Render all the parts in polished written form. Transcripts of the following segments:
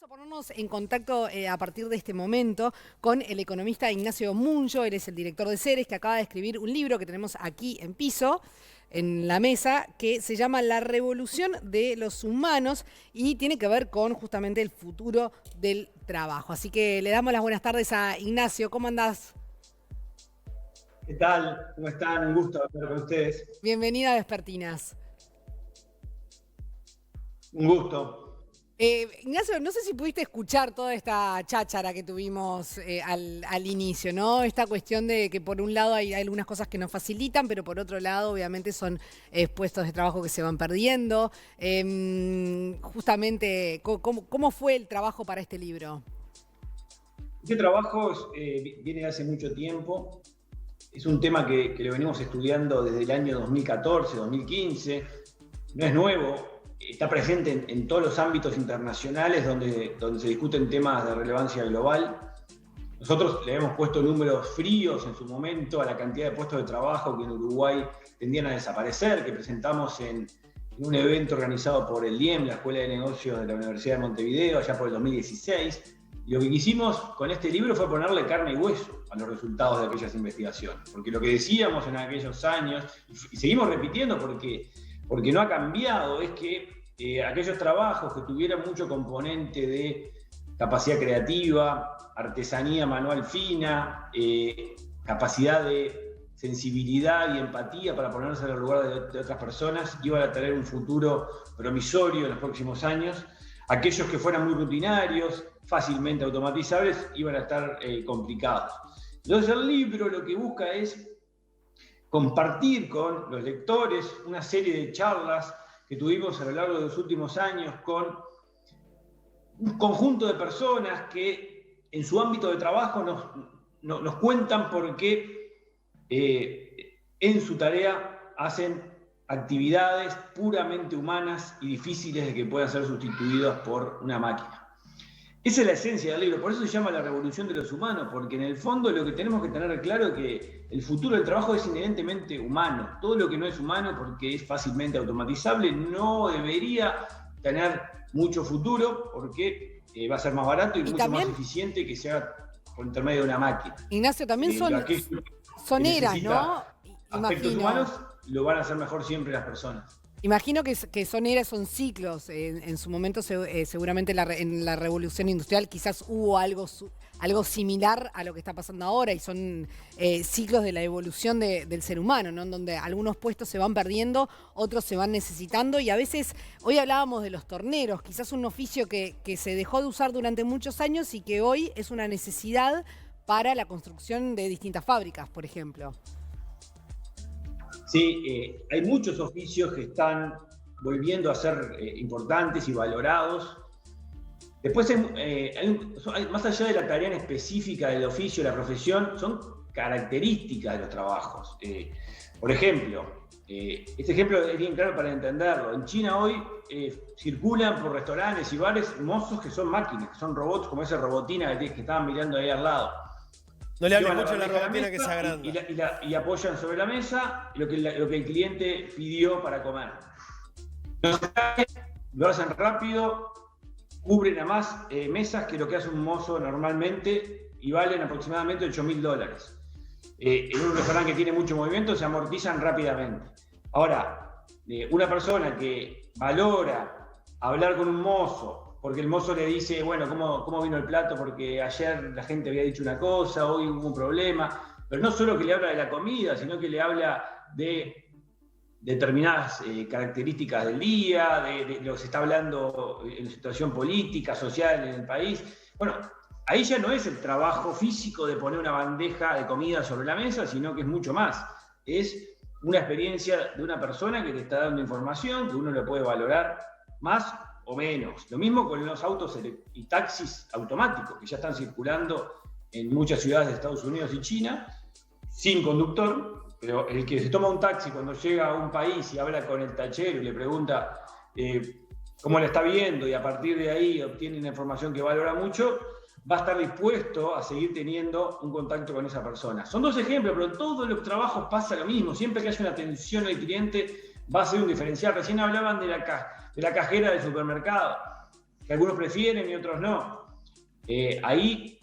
Vamos a ponernos en contacto a partir de este momento con el economista Ignacio Munyo. Él es el director de Ceres, que acaba de escribir un libro que tenemos aquí en piso, en la mesa, que se llama La revolución de los humanos y tiene que ver con justamente el futuro del trabajo. Así que le damos las buenas tardes a Ignacio. ¿Cómo andás? ¿Qué tal? ¿Cómo están? Un gusto hablar con ustedes. Bienvenida a Vespertinas. Un gusto. Ignacio, no sé si pudiste escuchar toda esta cháchara que tuvimos al inicio, ¿no? Esta cuestión de que por un lado hay algunas cosas que nos facilitan, pero por otro lado obviamente son puestos de trabajo que se van perdiendo. Justamente, ¿cómo fue el trabajo para este libro? Este trabajo viene de hace mucho tiempo. Es un tema que lo venimos estudiando desde el año 2014, 2015. No es nuevo. Está presente en todos los ámbitos internacionales donde se discuten temas de relevancia global. Nosotros le hemos puesto números fríos en su momento a la cantidad de puestos de trabajo que en Uruguay tendían a desaparecer, que presentamos en un evento organizado por el IEM, la Escuela de Negocios de la Universidad de Montevideo, allá por el 2016. Y lo que quisimos con este libro fue ponerle carne y hueso a los resultados de aquellas investigaciones. Porque lo que decíamos en aquellos años, y seguimos repitiendo porque no ha cambiado, es que aquellos trabajos que tuvieran mucho componente de capacidad creativa, artesanía manual fina, capacidad de sensibilidad y empatía para ponerse en el lugar de otras personas, iban a tener un futuro promisorio en los próximos años. Aquellos que fueran muy rutinarios, fácilmente automatizables, iban a estar complicados. Entonces el libro lo que busca es compartir con los lectores una serie de charlas que tuvimos a lo largo de los últimos años con un conjunto de personas que en su ámbito de trabajo nos cuentan por qué en su tarea hacen actividades puramente humanas y difíciles de que puedan ser sustituidas por una máquina. Esa es la esencia del libro, por eso se llama La revolución de los humanos, porque en el fondo lo que tenemos que tener claro es que el futuro del trabajo es inherentemente humano. Todo lo que no es humano, porque es fácilmente automatizable, no debería tener mucho futuro, porque va a ser más barato y mucho también, más eficiente que se haga por intermedio de una máquina. Ignacio, también son eras, ¿no? Aspectos humanos lo van a hacer mejor siempre las personas. Imagino que son eras, son ciclos. En su momento, seguramente en la revolución industrial quizás hubo algo similar a lo que está pasando ahora y son ciclos de la evolución del ser humano, ¿no? En donde algunos puestos se van perdiendo, otros se van necesitando y a veces, hoy hablábamos de los torneros, quizás un oficio que se dejó de usar durante muchos años y que hoy es una necesidad para la construcción de distintas fábricas, por ejemplo. Sí, hay muchos oficios que están volviendo a ser importantes y valorados. Después, más allá de la tarea en específica del oficio, la profesión, son características de los trabajos. Por ejemplo, este ejemplo es bien claro para entenderlo. En China hoy circulan por restaurantes y bares mozos que son máquinas, que son robots, como ese robotina que estaban mirando ahí al lado. No le hable mucho a la robotina que se agranda. Y apoyan sobre la mesa lo que el cliente pidió para comer. Lo hacen rápido, cubren a más mesas que lo que hace un mozo normalmente y valen aproximadamente $8.000. En un restaurante que tiene mucho movimiento se amortizan rápidamente. Ahora, una persona que valora hablar con un mozo, porque el mozo le dice, bueno, ¿cómo vino el plato? Porque ayer la gente había dicho una cosa, hoy hubo un problema. Pero no solo que le habla de la comida, sino que le habla de determinadas características del día, de lo que se está hablando en la situación política, social en el país. Bueno, ahí ya no es el trabajo físico de poner una bandeja de comida sobre la mesa, sino que es mucho más. Es una experiencia de una persona que te está dando información, que uno le puede valorar más o menos. Lo mismo con los autos y taxis automáticos que ya están circulando en muchas ciudades de Estados Unidos y China, sin conductor, pero el que se toma un taxi cuando llega a un país y habla con el tachero y le pregunta cómo la está viendo y a partir de ahí obtiene una información que valora mucho, va a estar dispuesto a seguir teniendo un contacto con esa persona. Son dos ejemplos, pero en todos los trabajos pasa lo mismo. Siempre que haya una atención al cliente va a ser un diferencial. Recién hablaban de la cajera del supermercado. que algunos prefieren y otros no. Ahí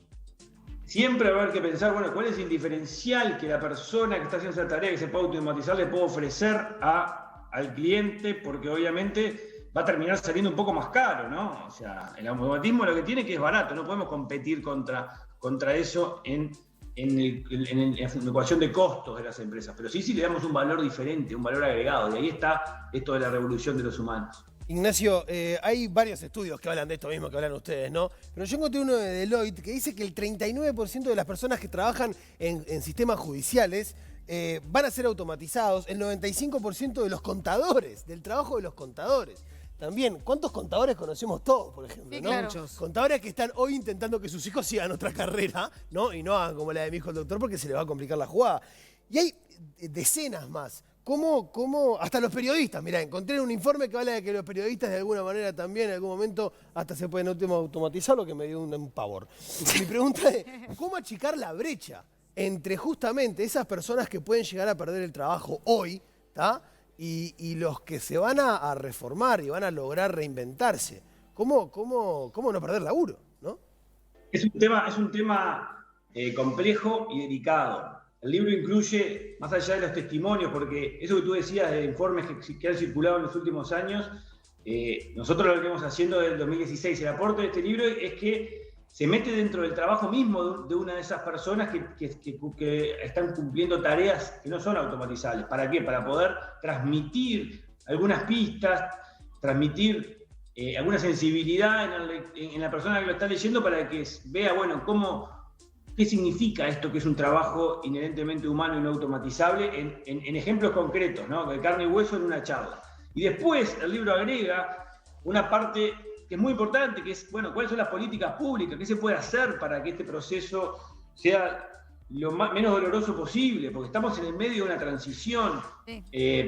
siempre va a haber que pensar, bueno, ¿cuál es el diferencial que la persona que está haciendo esa tarea que se puede automatizar le puede ofrecer al cliente? Porque obviamente va a terminar saliendo un poco más caro, ¿no? O sea, el automatismo lo que tiene que es barato, no podemos competir contra eso en la ecuación de costos de las empresas, pero sí le damos un valor diferente, un valor agregado, y ahí está esto de la revolución de los humanos. Ignacio, hay varios estudios que hablan de esto mismo que hablan ustedes, ¿no? Pero yo encontré uno de Deloitte que dice que el 39% de las personas que trabajan en sistemas judiciales van a ser automatizados, el 95% de los contadores, del trabajo de los contadores. También, ¿cuántos contadores conocemos todos, por ejemplo? Sí, ¿no? claro. Contadores que están hoy intentando que sus hijos sigan otra carrera, ¿no? Y no hagan como la de mi hijo el doctor porque se les va a complicar la jugada. Y hay decenas más. ¿Cómo? Hasta los periodistas, mirá, encontré un informe que habla de que los periodistas de alguna manera también en algún momento hasta se pueden automatizar, lo que me dio un pavor. Mi pregunta es, ¿cómo achicar la brecha entre justamente esas personas que pueden llegar a perder el trabajo hoy, ¿tá? Y los que se van a reformar y van a lograr reinventarse? ¿Cómo no perder laburo, no? Es un tema complejo y delicado. El libro incluye, más allá de los testimonios, porque eso que tú decías de informes que han circulado en los últimos años, nosotros lo que estamos haciendo desde el 2016, el aporte de este libro es que se mete dentro del trabajo mismo de una de esas personas que están cumpliendo tareas que no son automatizables. ¿Para qué? Para poder transmitir algunas pistas, transmitir alguna sensibilidad en la persona que lo está leyendo para que vea, bueno, qué significa esto que es un trabajo inherentemente humano y no automatizable en ejemplos concretos, ¿no? De carne y hueso en una charla. Y después el libro agrega una parte que es muy importante, que es, bueno, ¿cuáles son las políticas públicas? ¿Qué se puede hacer para que este proceso sea lo menos doloroso posible? Porque estamos en el medio de una transición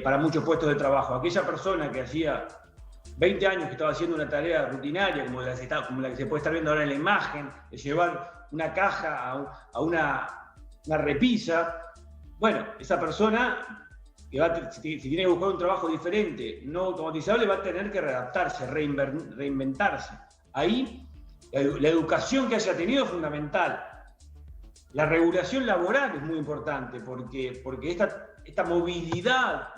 para muchos puestos de trabajo. Aquella persona que hacía 20 años que estaba haciendo una tarea rutinaria, como la que se puede estar viendo ahora en la imagen, de llevar una caja a una repisa, bueno, esa persona que si tiene que buscar un trabajo diferente, no automatizable, va a tener que readaptarse, reinventarse. Ahí la educación que haya tenido es fundamental. La regulación laboral es muy importante porque esta movilidad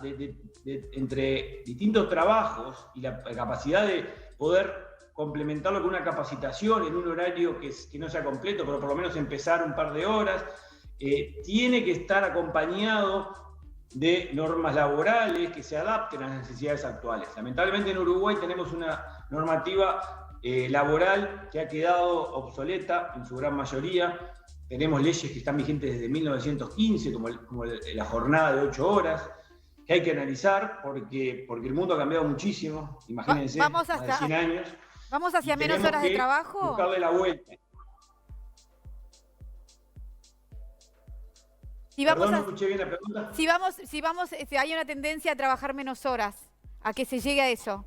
entre distintos trabajos y la capacidad de poder complementarlo con una capacitación en un horario que no sea completo, pero por lo menos empezar un par de horas, tiene que estar acompañado de normas laborales que se adapten a las necesidades actuales. Lamentablemente en Uruguay tenemos una normativa laboral que ha quedado obsoleta en su gran mayoría. Tenemos leyes que están vigentes desde 1915, como la jornada de 8 horas, que hay que analizar porque el mundo ha cambiado muchísimo, imagínense, más de 100 años. ¿Vamos hacia menos horas de trabajo? Buscarle la vuelta. Perdón, no escuché bien la pregunta. Si hay una tendencia a trabajar menos horas, a que se llegue a eso.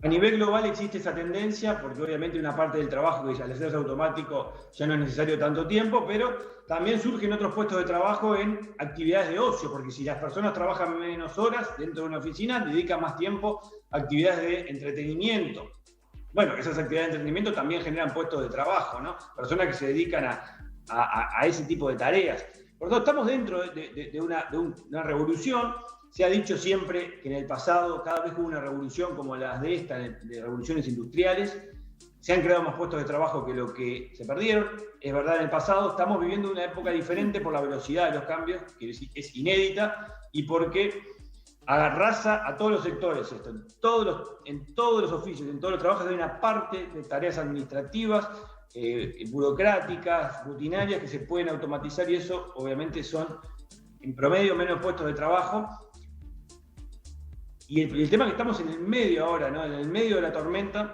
A nivel global existe esa tendencia, porque obviamente una parte del trabajo que al hacerse automático ya no es necesario tanto tiempo, pero también surgen otros puestos de trabajo en actividades de ocio, porque si las personas trabajan menos horas dentro de una oficina, dedican más tiempo a actividades de entretenimiento. Bueno, esas actividades de entretenimiento también generan puestos de trabajo, ¿no? Personas que se dedican a ese tipo de tareas. Por lo tanto, estamos dentro de una revolución. Se ha dicho siempre que en el pasado, cada vez que hubo una revolución como las de esta, de revoluciones industriales, se han creado más puestos de trabajo que lo que se perdieron. Es verdad, en el pasado estamos viviendo una época diferente por la velocidad de los cambios, que es inédita, y porque arrasa a todos los sectores esto. En todos los oficios, en todos los trabajos hay una parte de tareas administrativas, burocráticas, rutinarias, que se pueden automatizar, y eso obviamente son en promedio menos puestos de trabajo. Y el tema es que estamos en el medio ahora, ¿no? En el medio de la tormenta,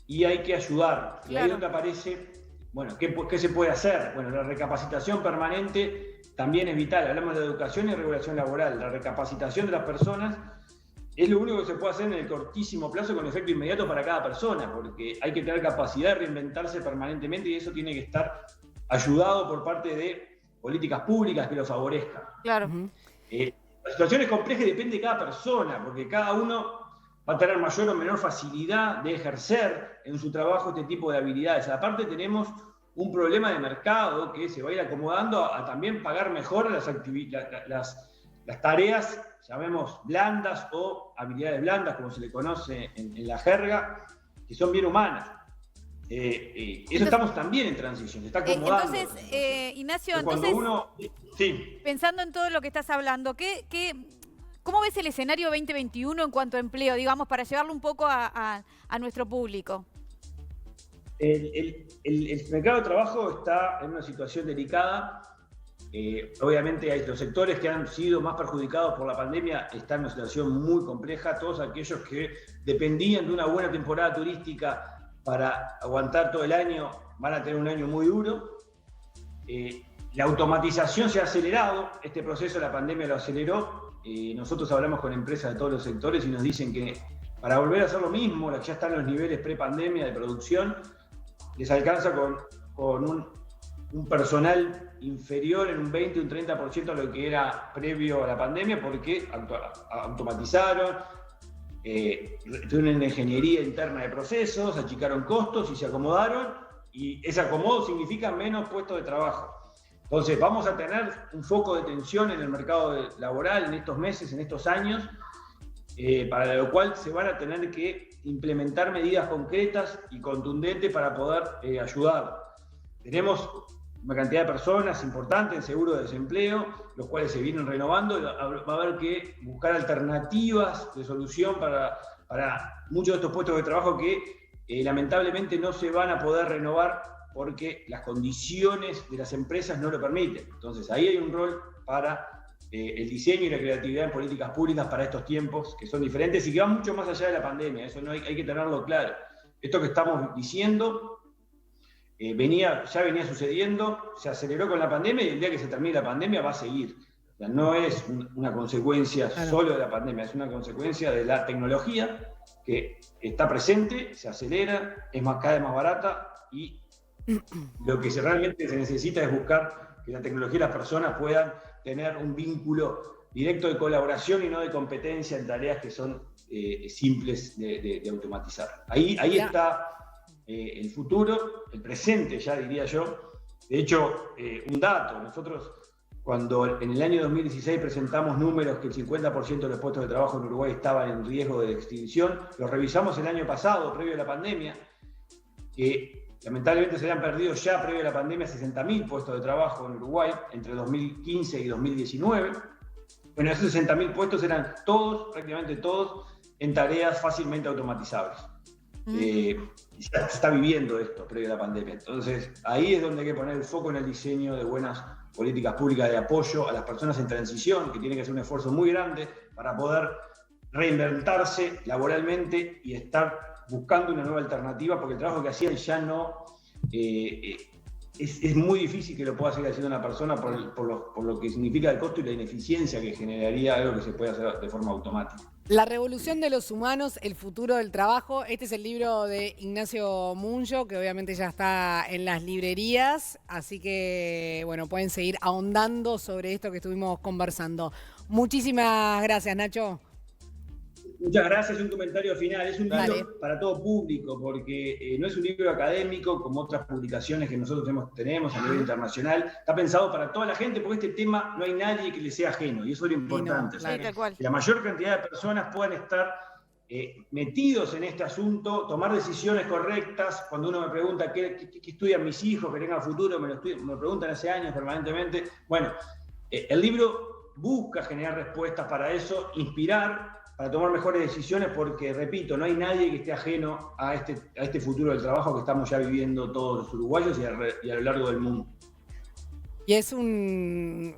y hay que ayudar. Claro. Y ahí es donde aparece, bueno, ¿qué se puede hacer? Bueno, la recapacitación permanente también es vital. Hablamos de educación y regulación laboral. La recapacitación de las personas es lo único que se puede hacer en el cortísimo plazo con efecto inmediato para cada persona, porque hay que tener capacidad de reinventarse permanentemente, y eso tiene que estar ayudado por parte de políticas públicas que lo favorezcan. Claro. La situación es compleja y depende de cada persona, porque cada uno va a tener mayor o menor facilidad de ejercer en su trabajo este tipo de habilidades. Aparte tenemos un problema de mercado que se va a ir acomodando a también pagar mejor las tareas, llamemos blandas o habilidades blandas, como se le conoce en la jerga, que son bien humanas. Eso estamos también en transición, se está acomodando. Ignacio, sí. Pensando en todo lo que estás hablando, ¿cómo ves el escenario 2021 en cuanto a empleo, digamos, para llevarlo un poco a nuestro público? El mercado de trabajo está en una situación delicada. Obviamente hay los sectores que han sido más perjudicados por la pandemia están en una situación muy compleja. Todos aquellos que dependían de una buena temporada turística para aguantar todo el año van a tener un año muy duro. La automatización se ha acelerado, este proceso de la pandemia lo aceleró. Nosotros hablamos con empresas de todos los sectores y nos dicen que para volver a hacer lo mismo, las que ya están en los niveles pre-pandemia de producción, les alcanza con un personal inferior en un 20 o un 30% a lo que era previo a la pandemia, porque automatizaron, tuvieron una ingeniería interna de procesos, achicaron costos y se acomodaron, y ese acomodo significa menos puestos de trabajo. Entonces vamos a tener un foco de tensión en el mercado laboral en estos meses, en estos años, para lo cual se van a tener que implementar medidas concretas y contundentes para poder ayudar. Tenemos una cantidad de personas importante en seguro de desempleo, los cuales se vienen renovando, y va a haber que buscar alternativas de solución para muchos de estos puestos de trabajo que lamentablemente no se van a poder renovar porque las condiciones de las empresas no lo permiten. Entonces ahí hay un rol para el diseño y la creatividad en políticas públicas para estos tiempos que son diferentes y que van mucho más allá de la pandemia. Eso no hay que tenerlo claro. Esto que estamos diciendo ya venía sucediendo, se aceleró con la pandemia y el día que se termine la pandemia va a seguir. O sea, no es una consecuencia solo de la pandemia, es una consecuencia de la tecnología que está presente, se acelera, es cada vez más barata y lo que realmente se necesita es buscar que la tecnología y las personas puedan tener un vínculo directo de colaboración y no de competencia en tareas que son simples de automatizar. Ahí está el futuro, el presente ya diría yo. De hecho, un dato, nosotros cuando en el año 2016 presentamos números que el 50% de los puestos de trabajo en Uruguay estaban en riesgo de extinción, los revisamos el año pasado, previo a la pandemia, que lamentablemente se habían perdido ya previo a la pandemia 60.000 puestos de trabajo en Uruguay entre 2015 y 2019. Bueno, esos 60.000 puestos eran todos, prácticamente todos, en tareas fácilmente automatizables. Se está viviendo esto previo a la pandemia. Entonces, ahí es donde hay que poner el foco en el diseño de buenas políticas públicas de apoyo a las personas en transición, que tienen que hacer un esfuerzo muy grande para poder reinventarse laboralmente y estar buscando una nueva alternativa, porque el trabajo que hacían ya no... es muy difícil que lo pueda seguir haciendo una persona por lo que significa el costo y la ineficiencia que generaría algo que se puede hacer de forma automática. La revolución de los humanos, el futuro del trabajo. Este es el libro de Ignacio Munyo, que obviamente ya está en las librerías, así que bueno, pueden seguir ahondando sobre esto que estuvimos conversando. Muchísimas gracias, Nacho. Muchas gracias. Un comentario final. Es un libro para todo público, porque no es un libro académico como otras publicaciones que nosotros tenemos a nivel internacional. Está pensado para toda la gente, porque este tema no hay nadie que le sea ajeno, y eso es lo importante. Que la mayor cantidad de personas puedan estar metidos en este asunto, tomar decisiones correctas. Cuando uno me pregunta qué estudian mis hijos, que tengan futuro, me preguntan hace años permanentemente. Bueno, el libro busca generar respuestas para eso, inspirar, para tomar mejores decisiones, porque, repito, no hay nadie que esté ajeno a este futuro del trabajo que estamos ya viviendo todos los uruguayos y a lo largo del mundo. Y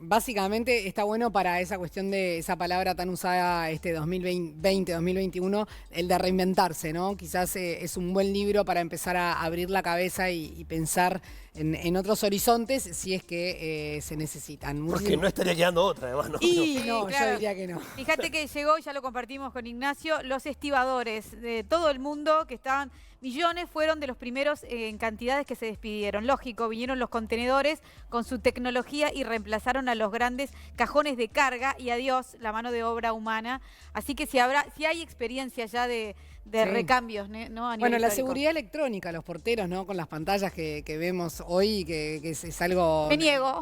básicamente está bueno para esa cuestión de esa palabra tan usada 2020, 2021, el de reinventarse, ¿no? Quizás es un buen libro para empezar a abrir la cabeza y pensar en otros horizontes si es que se necesitan. Porque no estaría quedando otra, además, ¿no? Y Sí, no, claro. yo diría que no. Fíjate que llegó, ya lo compartimos con Ignacio, los estibadores de todo el mundo, que estaban, millones, fueron de los primeros en cantidades que se despidieron. Lógico, vinieron los contenedores con su tecnología y reemplazaron a los grandes cajones de carga y adiós la mano de obra humana. Así que si hay experiencia ya de Sí. recambios, ¿no? A nivel Bueno, la histórico. seguridad electrónica, los porteros, ¿no? Con las pantallas que vemos hoy, que es algo... Me niego.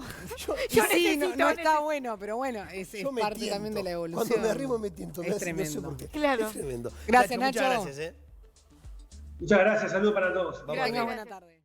Y Yo sí, no necesito- está bueno, pero bueno, es Yo me parte tiento. también de la evolución. Cuando me arrimo me tiento. Es No sé tremendo. por qué. Claro. Es tremendo. Gracias, Muchas Nacho. gracias, ¿eh? Muchas gracias, saludos para todos. Vamos Que Gracias. tengas buena tarde.